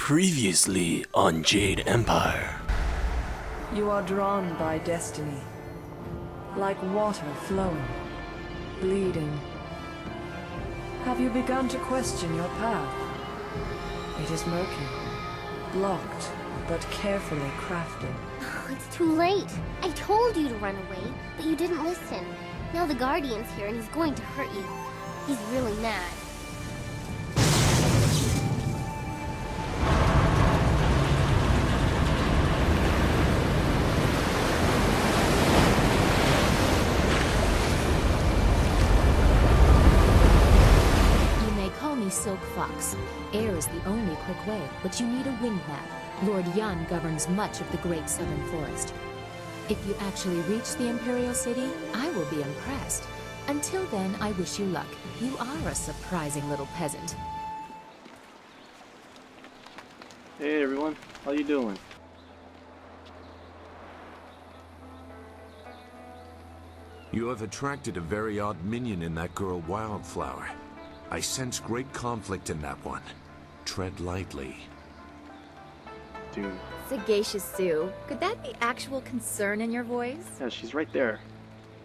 Previously on Jade Empire. You are drawn by destiny, like water flowing, bleeding. Have you begun to question your path? It is murky, blocked, but carefully crafted. It's too late. I told you to run away, but you didn't listen. Now the Guardian's here and he's going to hurt you. He's really mad. Silk Fox. Air is the only quick way, but you need a wind map. Lord Yan governs much of the Great Southern Forest. If you actually reach the Imperial City, I will be impressed. Until then, I wish you luck. You are a surprising little peasant. Hey everyone, how you doing? You have attracted a very odd minion in that girl Wildflower. I sense great conflict in that one. Tread lightly. Dude. Sagacious Sue, could that be actual concern in your voice? Yeah, she's right there.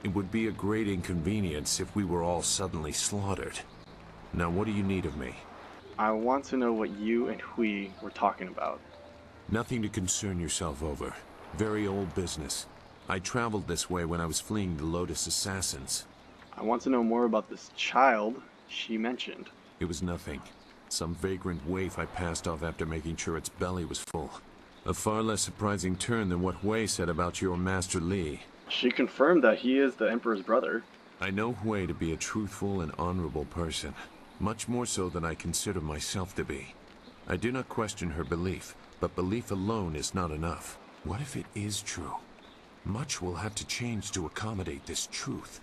It would be a great inconvenience if we were all suddenly slaughtered. Now what do you need of me? I want to know what you and Hui were talking about. Nothing to concern yourself over. Very old business. I traveled this way when I was fleeing the Lotus Assassins. I want to know more about this child she mentioned. It was nothing. Some vagrant waif I passed off after making sure its belly was full. A far less surprising turn than what Hui said about your Master Li. She confirmed that he is the Emperor's brother. I know Hui to be a truthful and honorable person. Much more so than I consider myself to be. I do not question her belief, but belief alone is not enough. What if it is true? Much will have to change to accommodate this truth.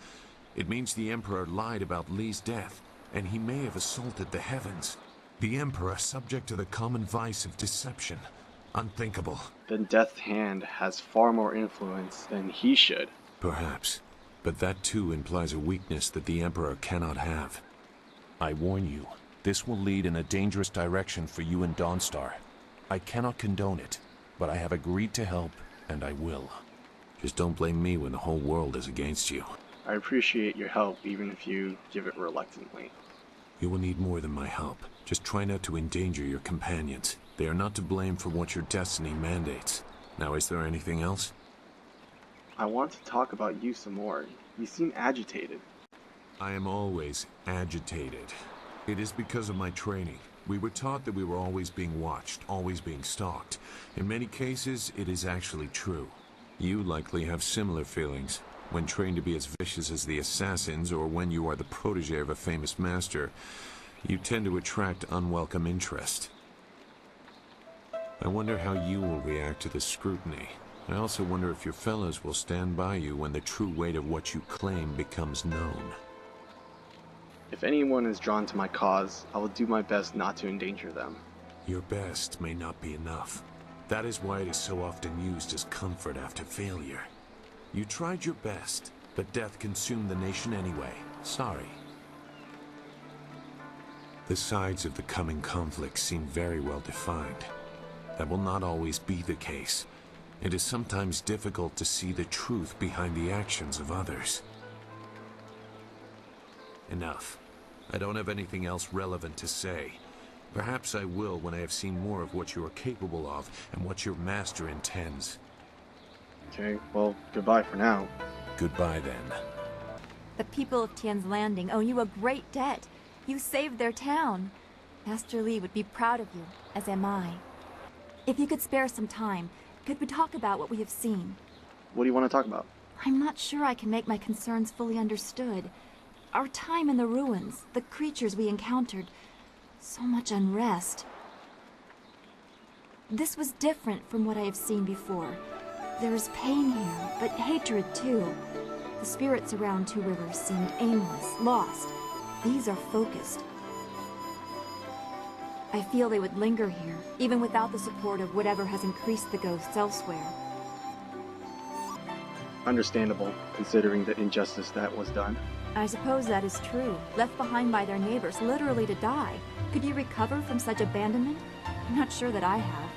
It means the Emperor lied about Li's death, and he may have assaulted the heavens. The Emperor subject to the common vice of deception. Unthinkable. Then Death's Hand has far more influence than he should. Perhaps. But that too implies a weakness that the Emperor cannot have. I warn you, this will lead in a dangerous direction for you and Dawnstar. I cannot condone it, but I have agreed to help, and I will. Just don't blame me when the whole world is against you. I appreciate your help, even if you give it reluctantly. You will need more than my help. Just try not to endanger your companions. They are not to blame for what your destiny mandates. Now, is there anything else? I want to talk about you some more. You seem agitated. I am always agitated. It is because of my training. We were taught that we were always being watched, always being stalked. In many cases, it is actually true. You likely have similar feelings. When trained to be as vicious as the Assassins, or when you are the protege of a famous master, you tend to attract unwelcome interest. I wonder how you will react to the scrutiny. I also wonder if your fellows will stand by you when the true weight of what you claim becomes known. If anyone is drawn to my cause, I will do my best not to endanger them. Your best may not be enough. That is why it is so often used as comfort after failure. You tried your best, but death consumed the nation anyway. Sorry. The sides of the coming conflict seem very well defined. That will not always be the case. It is sometimes difficult to see the truth behind the actions of others. Enough. I don't have anything else relevant to say. Perhaps I will when I have seen more of what you are capable of and what your master intends. Okay, well, goodbye for now. Goodbye then. The people of Tien's Landing owe you a great debt. You saved their town. Master Li would be proud of you, as am I. If you could spare some time, could we talk about what we have seen? What do you want to talk about? I'm not sure I can make my concerns fully understood. Our time in the ruins, the creatures we encountered, so much unrest. This was different from what I have seen before. There is pain here, but hatred too. The spirits around Two Rivers seemed aimless, lost. These are focused. I feel they would linger here, even without the support of whatever has increased the ghosts elsewhere. Understandable, considering the injustice that was done. I suppose that is true. Left behind by their neighbors, literally to die. Could you recover from such abandonment? I'm not sure that I have.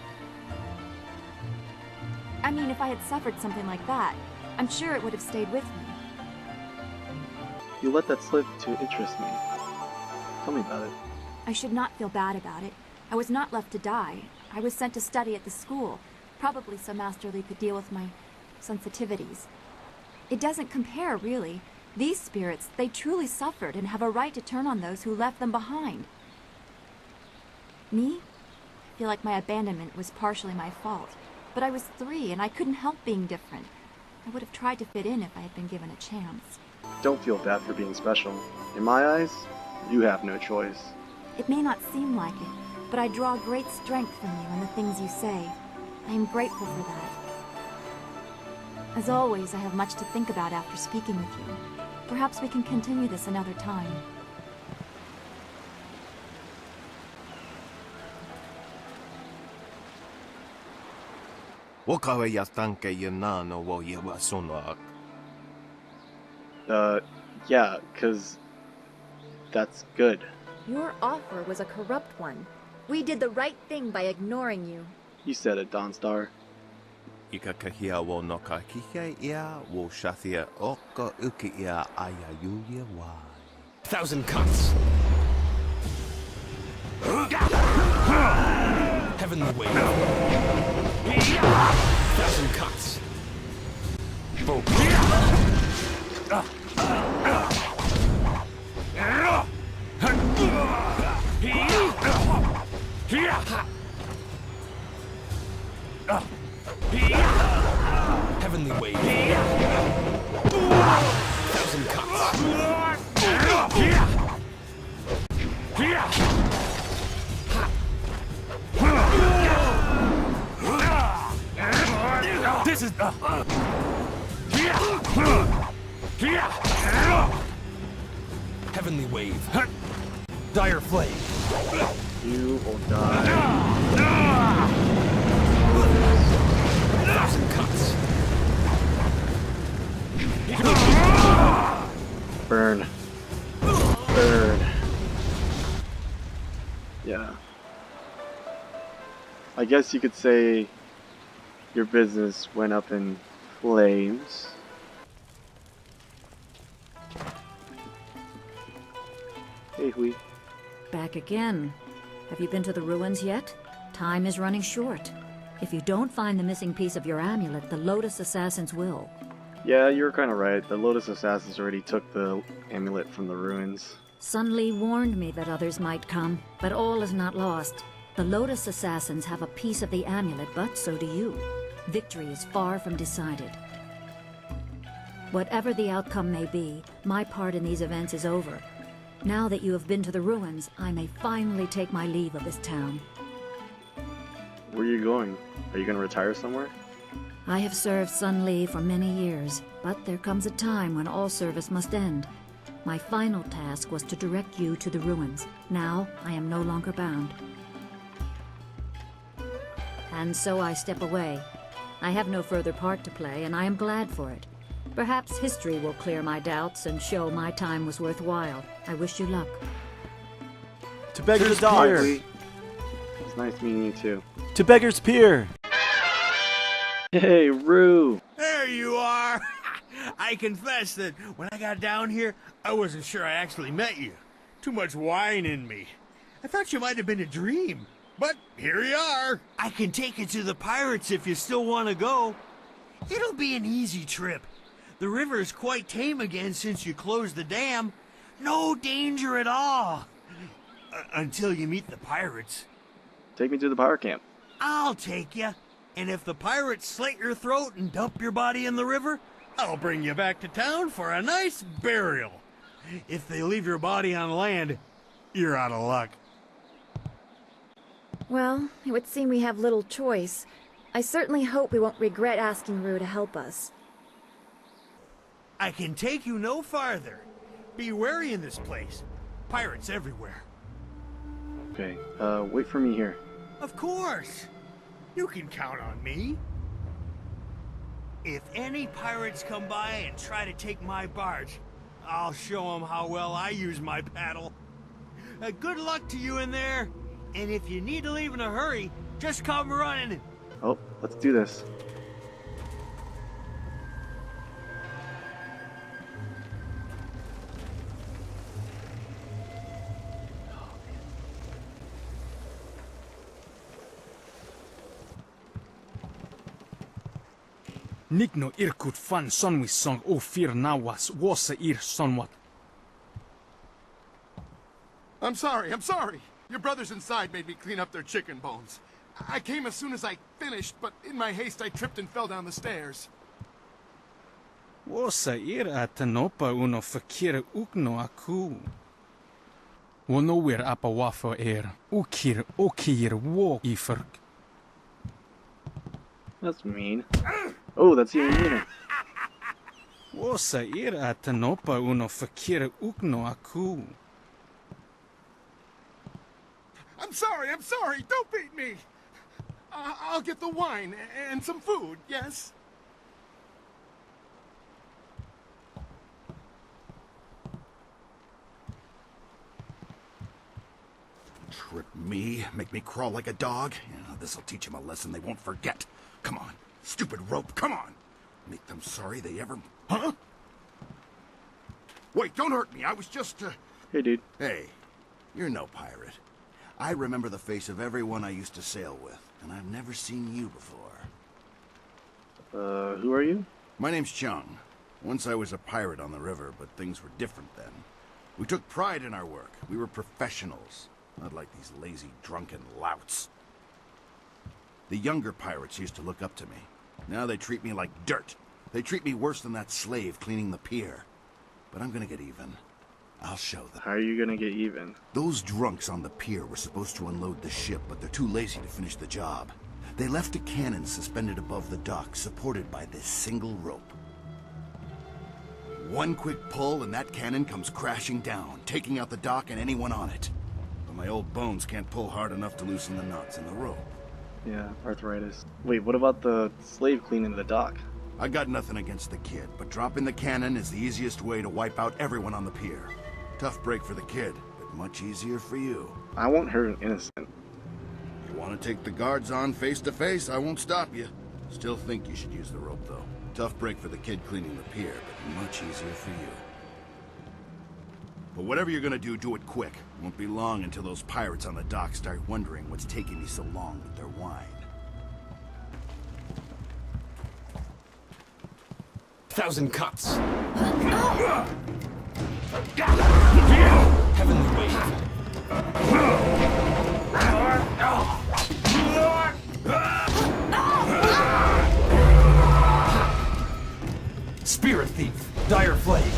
I mean, if I had suffered something like that, I'm sure it would have stayed with me. You let that slip to interest me. Tell me about it. I should not feel bad about it. I was not left to die. I was sent to study at the school, probably so Master Li could deal with my sensitivities. It doesn't compare, really. These spirits, they truly suffered and have a right to turn on those who left them behind. Me? I feel like my abandonment was partially my fault. But I was 3 and I couldn't help being different. I would have tried to fit in if I had been given a chance. Don't feel bad for being special. In my eyes, you have no choice. It may not seem like it, but I draw great strength from you and the things you say. I am grateful for that. As always, I have much to think about after speaking with you. Perhaps we can continue this another time. Yeah, 'cause that's good. Your offer was a corrupt one. We did the right thing by ignoring you. You said it, Dawnstar. Thousand cuts. Heavenly wave. Thousand cuts. Heavenly wave. Thousand cuts. This is Heavenly wave. Dire flame. You will die. Thousand cuts. Burn. Burn. Yeah. I guess you could say your business went up in flames. Hey, Hui. Back again. Have you been to the ruins yet? Time is running short. If you don't find the missing piece of your amulet, the Lotus Assassins will. Yeah, you're kind of right. The Lotus Assassins already took the amulet from the ruins. Sun Li warned me that others might come, but all is not lost. The Lotus Assassins have a piece of the amulet, but so do you. Victory is far from decided. Whatever the outcome may be, my part in these events is over. Now that you have been to the ruins, I may finally take my leave of this town. Where are you going? Are you going to retire somewhere? I have served Sun Li for many years, but there comes a time when all service must end. My final task was to direct you to the ruins. Now, I am no longer bound. And so I step away. I have no further part to play, and I am glad for it. Perhaps history will clear my doubts and show my time was worthwhile. I wish you luck. To Beggar's Hi, Pier! Hui. It's nice meeting you too. To Beggar's Pier! Hey, Rue! There you are! I confess that when I got down here, I wasn't sure I actually met you. Too much wine in me. I thought you might have been a dream. But here you are. I can take you to the pirates if you still want to go. It'll be an easy trip. The river's quite tame again since you closed the dam. No danger at all. Until you meet the pirates. Take me to the pirate camp. I'll take you. And if the pirates slit your throat and dump your body in the river, I'll bring you back to town for a nice burial. If they leave your body on land, you're out of luck. Well, it would seem we have little choice. I certainly hope we won't regret asking Rue to help us. I can take you no farther. Be wary in this place. Pirates everywhere. Okay, wait for me here. Of course. You can count on me. If any pirates come by and try to take my barge, I'll show them how well I use my paddle. Good luck to you in there, And if you need to leave in a hurry, just come running. Oh, let's do this. Nigno irkut fan sonwissong o fir nawas wasa ir sonwat. I'm sorry. Your brothers inside made me clean up their chicken bones. I came as soon as I finished, but in my haste I tripped and fell down the stairs. Wasa ir atanopa uno fakir ukno aku. Wonowir apa wafo ukir okir wo ifirk. That's mean. Oh, that's even meaner. Wasa ir atanopa uno fakir ukno aku. I'm sorry. Don't beat me. I'll get the wine and some food, yes? Trip me? Make me crawl like a dog? Yeah, this'll teach them a lesson they won't forget. Come on. Stupid rope, come on. Make them sorry they ever... Huh? Wait, don't hurt me. I was just, Hey, dude. Hey, you're no pirate. I remember the face of everyone I used to sail with, and I've never seen you before. Who are you? My name's Chung. Once I was a pirate on the river, but things were different then. We took pride in our work. We were professionals, not like these lazy, drunken louts. The younger pirates used to look up to me. Now they treat me like dirt. They treat me worse than that slave cleaning the pier. But I'm gonna get even. I'll show them. How are you gonna get even? Those drunks on the pier were supposed to unload the ship, but they're too lazy to finish the job. They left a cannon suspended above the dock, supported by this single rope. One quick pull and that cannon comes crashing down, taking out the dock and anyone on it. But my old bones can't pull hard enough to loosen the knots in the rope. Yeah, arthritis. Wait, what about the slave cleaning the dock? I got nothing against the kid, but dropping the cannon is the easiest way to wipe out everyone on the pier. Tough break for the kid, but much easier for you. I won't hurt an innocent. You want to take the guards on face to face, I won't stop you. Still think you should use the rope, though. Tough break for the kid cleaning the pier, but much easier for you. But whatever you're gonna do it quick. Won't be long until those pirates on the dock start wondering what's taking me so long with their wine. 1,000 cuts. Heavenly wave. Spirit thief. Dire flame.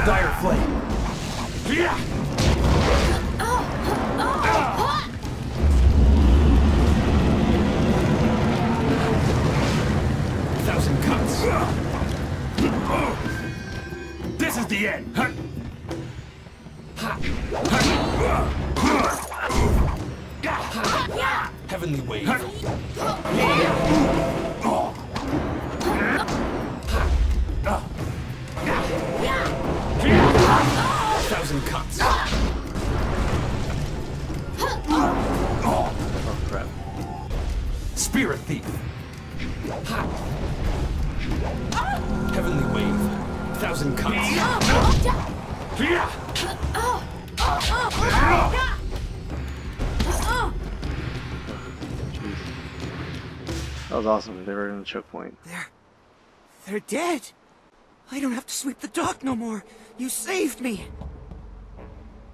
Dire flame. 1,000 cuts. This is the end. Heavenly wave. 1,000 cuts. Oh crap. Spirit thief. Heavenly wave. 1,000 cuts. That was awesome. They were in the choke point. They're dead. I don't have to sweep the dock no more. You saved me.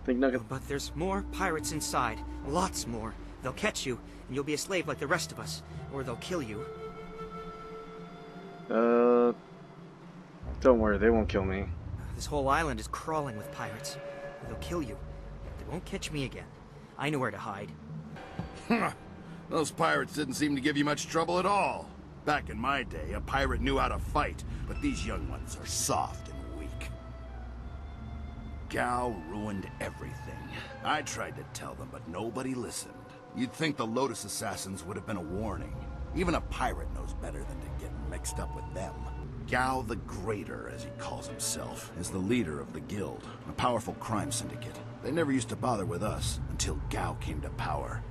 But there's more pirates inside. Lots more. They'll catch you, and you'll be a slave like the rest of us. Or they'll kill you. Don't worry, they won't kill me. This whole island is crawling with pirates. They'll kill you. They won't catch me again. I know where to hide. Those pirates didn't seem to give you much trouble at all. Back in my day, a pirate knew how to fight, but these young ones are soft and weak. Gao ruined everything. I tried to tell them, but nobody listened. You'd think the Lotus Assassins would have been a warning. Even a pirate knows better than to get mixed up with them. Gao the Greater, as he calls himself, is the leader of the guild, a powerful crime syndicate. They never used to bother with us until Gao came to power.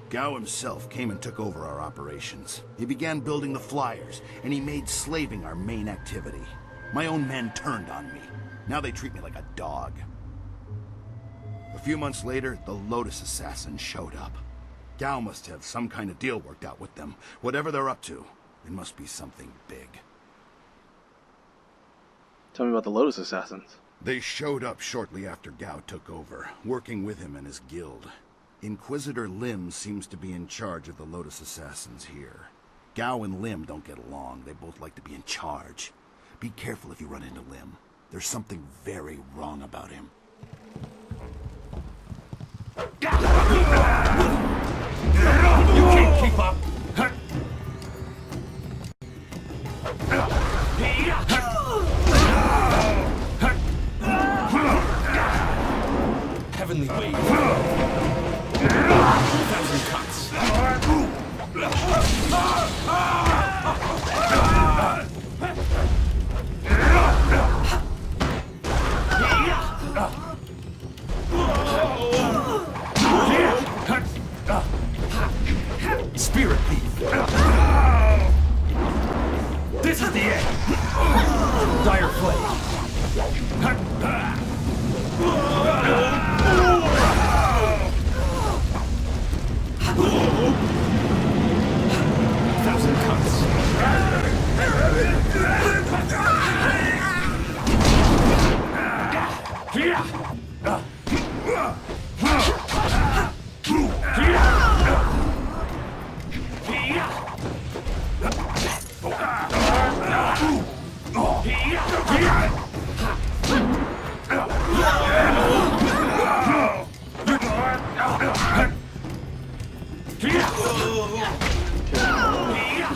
Gao himself came and took over our operations. He began building the fliers, and he made slaving our main activity. My own men turned on me. Now they treat me like a dog. A few months later, the Lotus Assassins showed up. Gao must have some kind of deal worked out with them. Whatever they're up to, it must be something big. Tell me about the Lotus Assassins. They showed up shortly after Gao took over, working with him and his guild. Inquisitor Lim seems to be in charge of the Lotus Assassins here. Gao and Lim don't get along. They both like to be in charge. Be careful if you run into Lim. There's something very wrong about him. You can't keep up! Heavenly wave. 1,000 cuts. Spirit thief. This is the end. Dire flame. 1,000 cuts.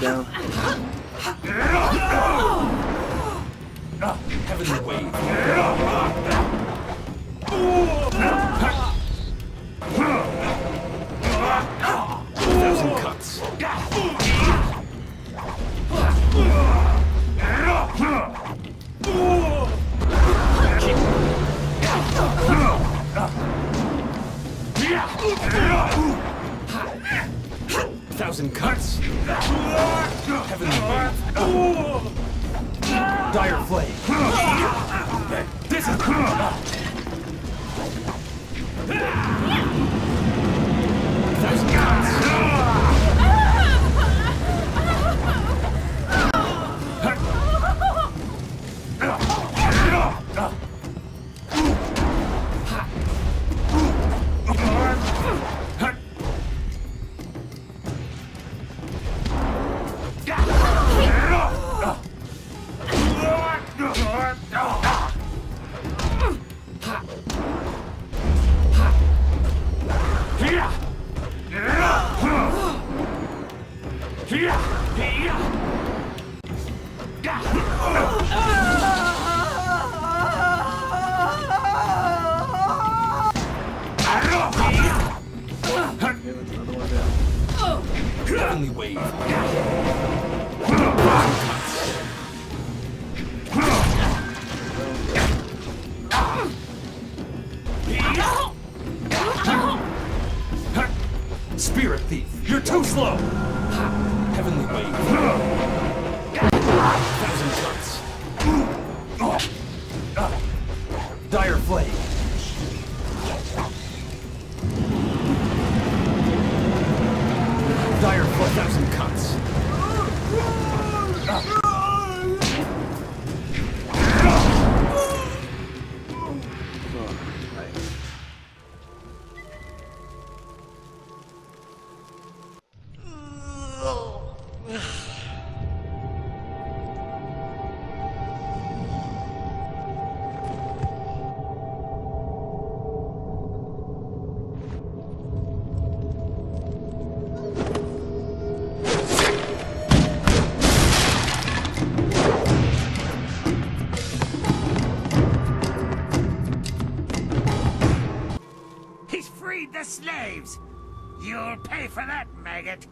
Down. Heavenly wave. 1,000 cuts. 1,000 cuts. Heavenly wave. Dire flame. This is 1,000 cuts. Heavenly wave. Spirit thief, you're too slow. Heavenly wave. 1,000 cuts. Dire flame. Dire 1,000 cuts. slaves. You'll pay for that, maggot.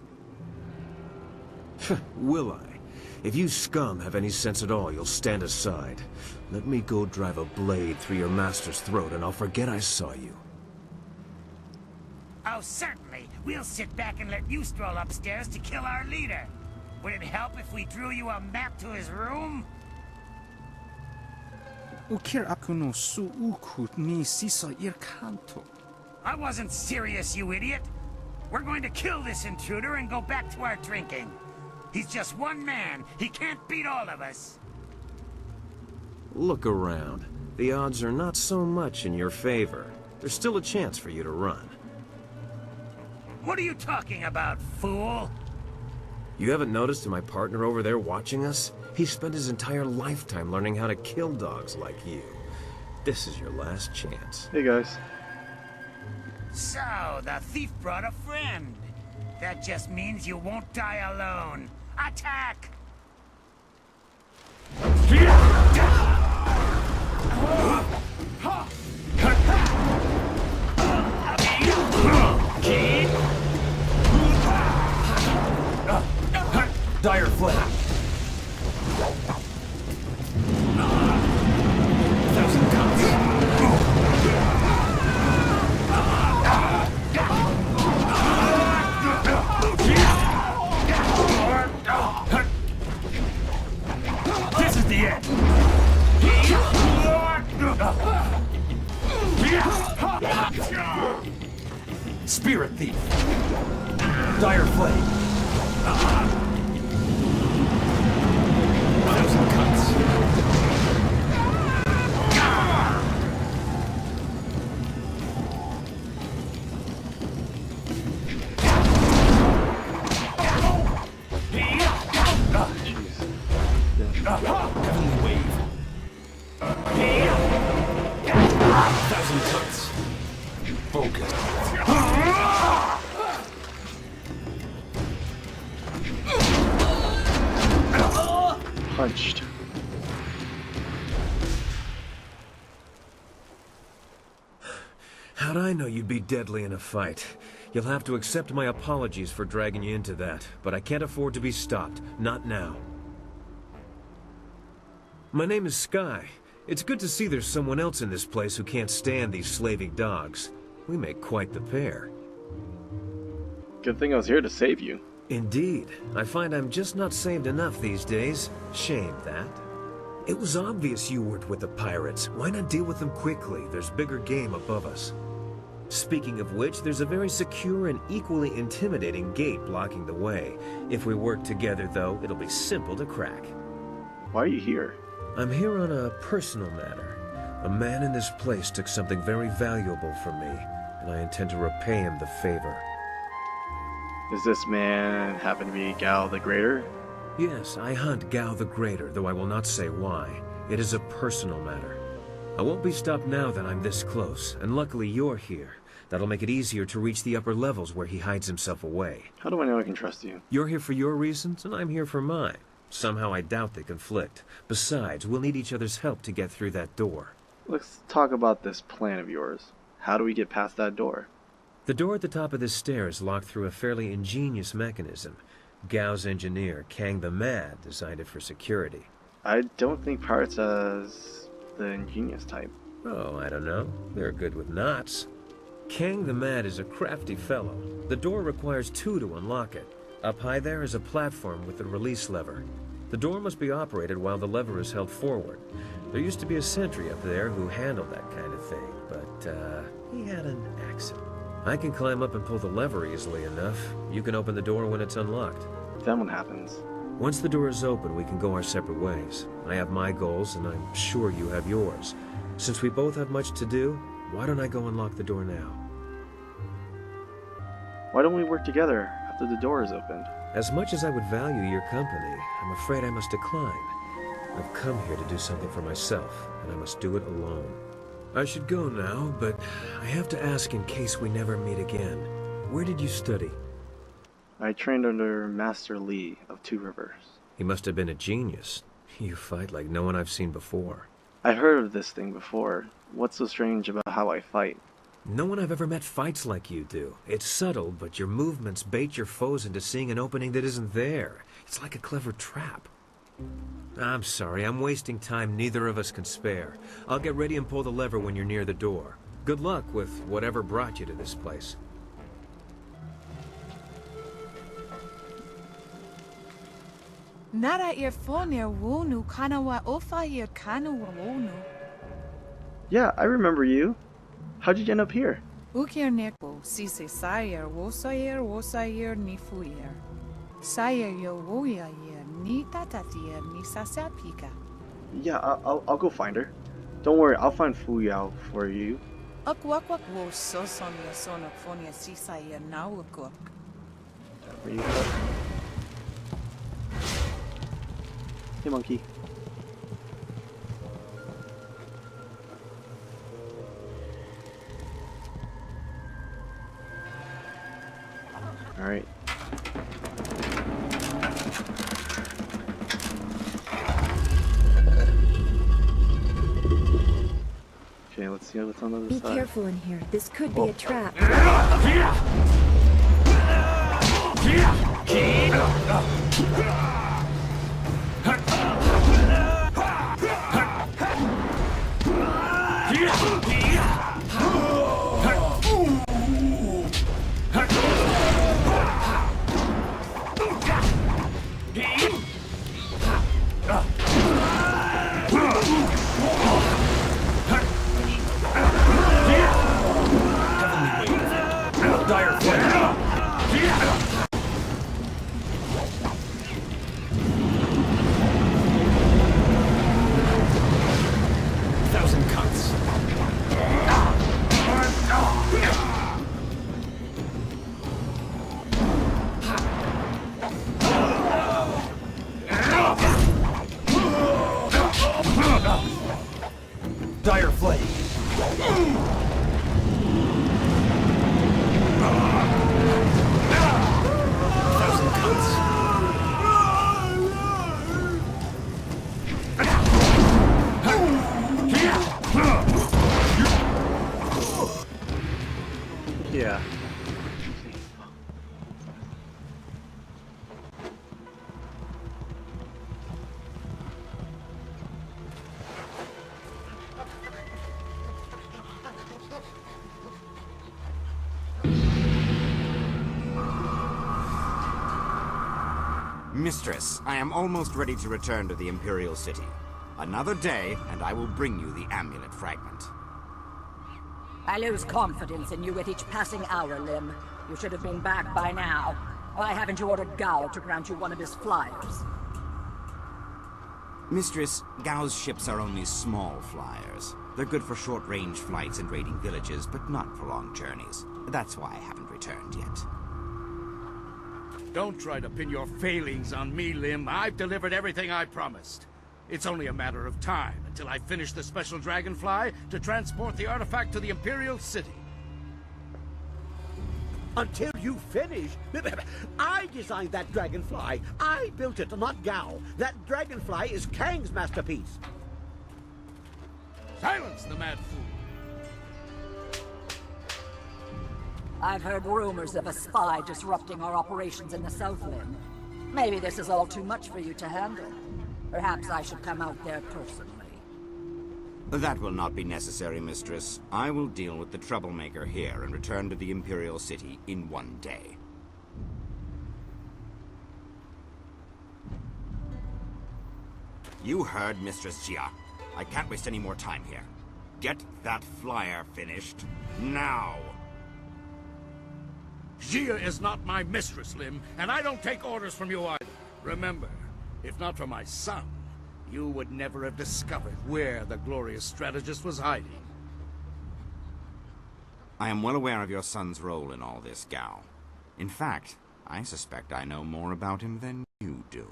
Will I? If you scum have any sense at all, you'll stand aside. Let me go drive a blade through your master's throat and I'll forget I saw you. Oh, certainly. We'll sit back and let you stroll upstairs to kill our leader. Would it help if we drew you a map to his room? Ukir aku no su ukut ni sisa ir kanto. I wasn't serious, you idiot. We're going to kill this intruder and go back to our drinking. He's just one man. He can't beat all of us. Look around. The odds are not so much in your favor. There's still a chance for you to run. What are you talking about, fool? You haven't noticed my partner over there watching us? He spent his entire lifetime learning how to kill dogs like you. This is your last chance. Hey guys. So, the thief brought a friend. That just means you won't die alone. Attack! Dire flame. Thousand cuts. This is the end. Spirit thief. Dire flame. Thousand cuts. Heavenly wave. Thousand cuts. Focus. Punched. How'd I know you'd be deadly in a fight? You'll have to accept my apologies for dragging you into that, but I can't afford to be stopped. Not now. My name is Sky. It's good to see there's someone else in this place who can't stand these slaving dogs. We make quite the pair. Good thing I was here to save you. Indeed. I find I'm just not saved enough these days. Shame that. It was obvious you weren't with the pirates. Why not deal with them quickly? There's bigger game above us. Speaking of which, there's a very secure and equally intimidating gate blocking the way. If we work together, though, it'll be simple to crack. Why are you here? I'm here on a personal matter. A man in this place took something very valuable from me, and I intend to repay him the favor. Does this man happen to be Gao the Greater? Yes, I hunt Gao the Greater, though I will not say why. It is a personal matter. I won't be stopped now that I'm this close, and luckily you're here. That'll make it easier to reach the upper levels where he hides himself away. How do I know I can trust you? You're here for your reasons, and I'm here for mine. Somehow I doubt they conflict. Besides, we'll need each other's help to get through that door. Let's talk about this plan of yours. How do we get past that door? The door at the top of this stair is locked through a fairly ingenious mechanism. Gao's engineer, Kang the Mad, designed it for security. I don't think pirates as the ingenious type. Oh, I don't know. They're good with knots. Kang the Mad is a crafty fellow. The door requires two to unlock it. Up high there is a platform with a release lever. The door must be operated while the lever is held forward. There used to be a sentry up there who handled that kind of thing, but he had an accident. I can climb up and pull the lever easily enough. You can open the door when it's unlocked. Then what happens? Once the door is open, we can go our separate ways. I have my goals, and I'm sure you have yours. Since we both have much to do, why don't I go unlock the door now? Why don't we work together after the door is opened? As much as I would value your company, I'm afraid I must decline. I've come here to do something for myself, and I must do it alone. I should go now, but I have to ask in case we never meet again. Where did you study? I trained under Master Li of Two Rivers. He must have been a genius. You fight like no one I've seen before. I heard of this thing before. What's so strange about how I fight? No one I've ever met fights like you do. It's subtle, but your movements bait your foes into seeing an opening that isn't there. It's like a clever trap. I'm sorry, I'm wasting time neither of us can spare. I'll get ready and pull the lever when you're near the door. Good luck with whatever brought you to this place. Nara earphone wonu kanawa ofa ear kanu wonu. Yeah, I remember you. How'd you end up here? Ukir neko sise sayer wosayer ni fuyer. Sayer yo woya yer ni tatatier ni sasapika. Yeah, I'll go find her. Don't worry, I'll find Fu Yao for you. Akwakwak wo so sonia sonok fonia sisayer now cook. Where you go? Hey, monkey. All right. Okay, let's see what's on the other Be side. careful in here. This could be a trap. Dire flare. Thousand cuts. Dire flame. Yeah. Mistress, I am almost ready to return to the Imperial City. Another day, and I will bring you the amulet fragment. I lose confidence in you with each passing hour, Lim. You should have been back by now. Why haven't you ordered Gao to grant you one of his fliers? Mistress, Gao's ships are only small fliers. They're good for short-range flights and raiding villages, but not for long journeys. That's why I haven't returned yet. Don't try to pin your failings on me, Lim. I've delivered everything I promised. It's only a matter of time until I finish the special dragonfly to transport the artifact to the Imperial City. Until you finish? I designed that dragonfly. I built it, not Gao. That dragonfly is Kang's masterpiece. Silence the mad fool. I've heard rumors of a spy disrupting our operations in the Southland. Maybe this is all too much for you to handle. Perhaps I should come out there personally. That will not be necessary, Mistress. I will deal with the troublemaker here and return to the Imperial City in one day. You heard Mistress Jia. I can't waste any more time here. Get that flyer finished now. Jia is not my mistress, Lim, and I don't take orders from you either. Remember, if not for my son, you would never have discovered where the glorious strategist was hiding. I am well aware of your son's role in all this, Gao. In fact, I suspect I know more about him than you do.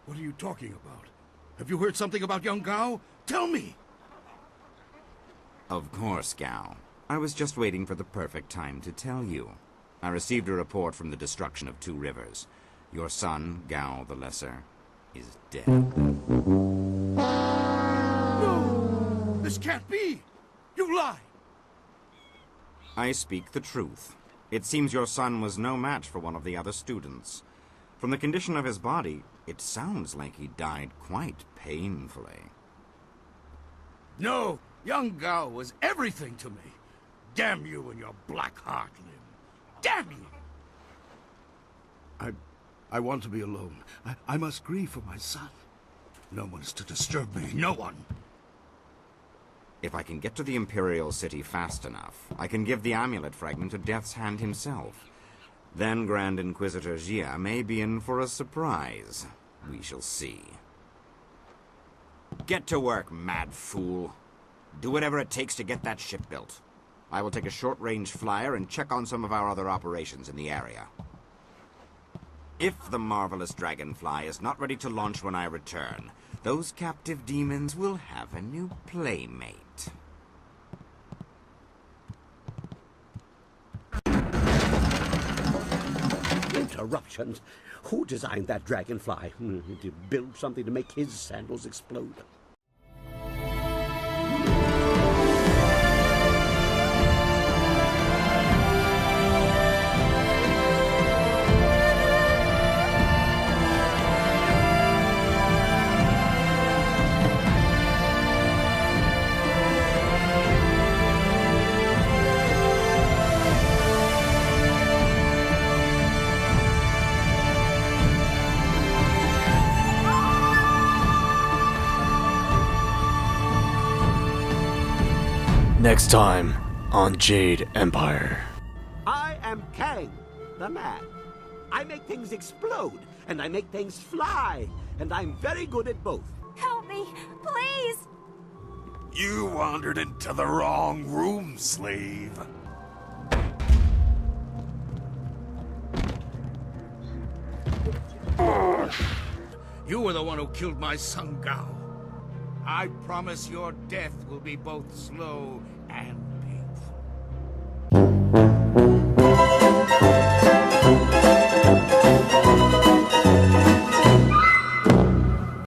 What are you talking about? Have you heard something about young Gao? Tell me! Of course, Gao. I was just waiting for the perfect time to tell you. I received a report from the destruction of 2 rivers. Your son, Gao the Lesser, is dead. No! This can't be! You lie! I speak the truth. It seems your son was no match for one of the other students. From the condition of his body, it sounds like he died quite painfully. No, young Gao was everything to me. Damn you and your black heart, Lim. Damn you! I want to be alone. I must grieve for my son. No one is to disturb me. No one. If I can get to the Imperial City fast enough, I can give the amulet fragment to Death's Hand himself. Then Grand Inquisitor Jia may be in for a surprise. We shall see. Get to work, mad fool. Do whatever it takes to get that ship built. I will take a short-range flyer and check on some of our other operations in the area. If the marvelous dragonfly is not ready to launch when I return, those captive demons will have a new playmate. Interruptions? Who designed that dragonfly? Did you build something to make his sandals explode? Next time on Jade Empire. I am Kang, the man. I make things explode, and I make things fly, and I'm very good at both. Help me, please! You wandered into the wrong room, slave. You were the one who killed my son Gao. I promise your death will be both slow and painful.